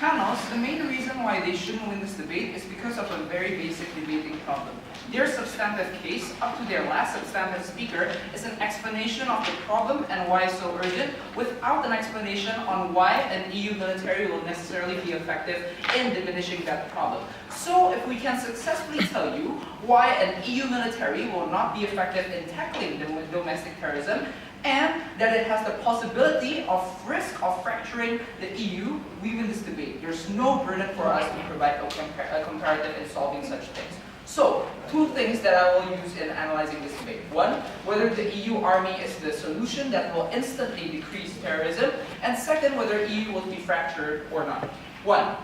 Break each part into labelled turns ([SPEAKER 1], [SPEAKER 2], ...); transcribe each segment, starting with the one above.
[SPEAKER 1] Panels, the main reason why they shouldn't win this debate is because of a very basic debating problem. Their substantive case, up to their last substantive speaker, is an explanation of the problem and why it's so urgent, without an explanation on why an EU military will necessarily be effective in diminishing that problem. So if we can successfully tell you why an EU military will not be effective in tackling domestic terrorism, and that it has the possibility of risk of fracturing the EU, we win this debate. There's no burden for us to provide a comparative in solving such things. So, two things that I will use in analyzing this debate. One, whether the EU army is the solution that will instantly decrease terrorism, and second, whether EU will be fractured or not. One,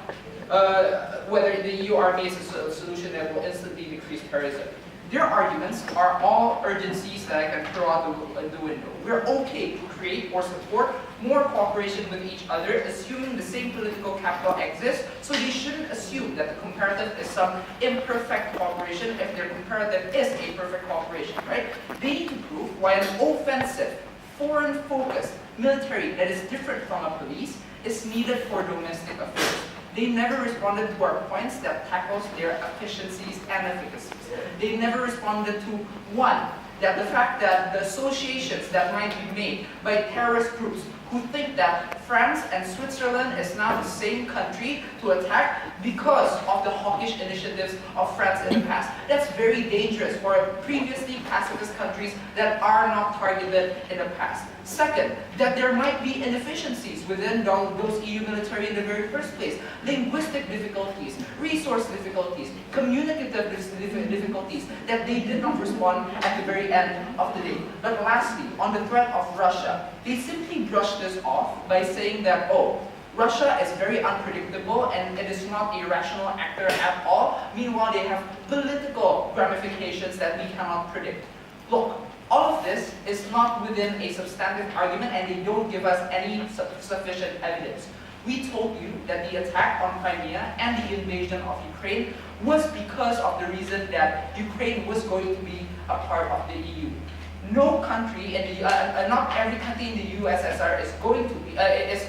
[SPEAKER 1] whether the EU army is a solution that will instantly decrease terrorism. Their arguments are all urgencies that I can throw out the window. We're okay to create or support more cooperation with each other, assuming the same political capital exists, so they shouldn't assume that the comparative is some imperfect cooperation if their comparative is a perfect cooperation, right? They need to prove why an offensive, foreign-focused military that is different from a police is needed for domestic affairs. They never responded to our points that tackles their efficiencies and efficacies. They never responded to, one, that the fact that the associations that might be made by terrorist groups who think that France and Switzerland is now the same country to attack because of the hawkish initiatives of France in the past. That's very dangerous for previously pacifist countries that are not targeted in the past. Second, that there might be inefficiencies within those EU military in the very first place. Linguistic difficulties, resource difficulties, communicative difficulties that they did not respond at the very end of the day. But lastly, on the threat of Russia, they simply brushed this off by saying that, oh, Russia is very unpredictable and it is not a rational actor at all. Meanwhile, they have political ramifications that we cannot predict. Look, all of this is not within a substantive argument and they don't give us any sufficient evidence. We told you that the attack on Crimea and the invasion of Ukraine was because of the reason that Ukraine was going to be a part of the EU. No country in the not every country in the USSR is going to be,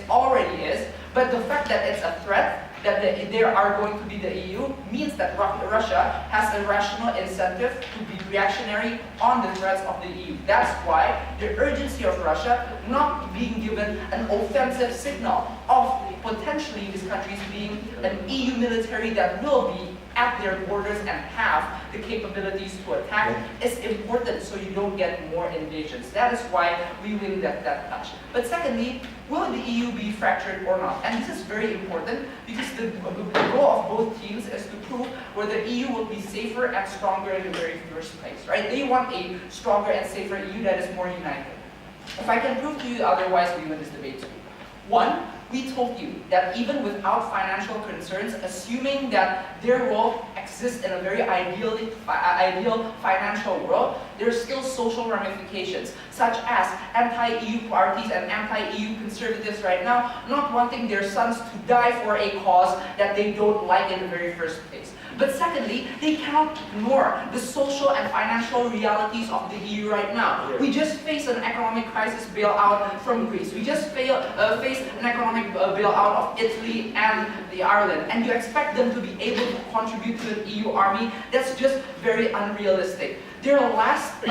[SPEAKER 1] already is, but the fact that it's a threat, that they are going to be the EU, means that Russia has a rational incentive to be reactionary on the threats of the EU. That's why the urgency of Russia not being given an offensive signal of potentially these countries being an EU military that will be at their borders and have the capabilities to attack is important so you don't get more invasions. That is why we win that match. But secondly, will the EU be fractured or not? And this is very important because the goal of both teams is to prove whether the EU will be safer and stronger in the very first place, right? They want a stronger and safer EU that is more united. If I can prove to you otherwise, we win this debate too. One, we told you that even without financial concerns, assuming that there will exist in a very ideal financial world, there are still social ramifications, such as anti-EU parties and anti-EU conservatives right now not wanting their sons to die for a cause that they don't like in the very first place. But secondly, they cannot ignore the social and financial realities of the EU right now. We just faced an economic crisis bailout from Greece. We just faced an economic bailout of Italy and the Ireland. And you expect them to be able to contribute to an EU army? That's just very unrealistic. Their last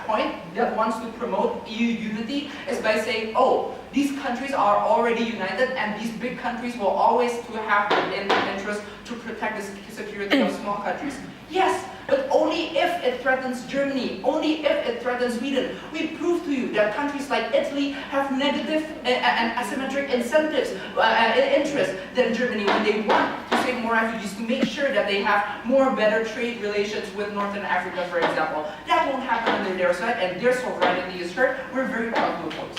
[SPEAKER 1] point that wants to promote EU unity is by saying, oh, these countries are already united and these big countries will always have the interest to protect the security of small countries. Yes, but only if it threatens Germany, only if it threatens Sweden. We prove to you that countries like Italy have negative and asymmetric incentives, interests than Germany when they want to save more refugees, to make sure that they have better trade relations with Northern Africa, for example. That won't happen under their side, and their sovereignty is hurt. We're very proud to oppose.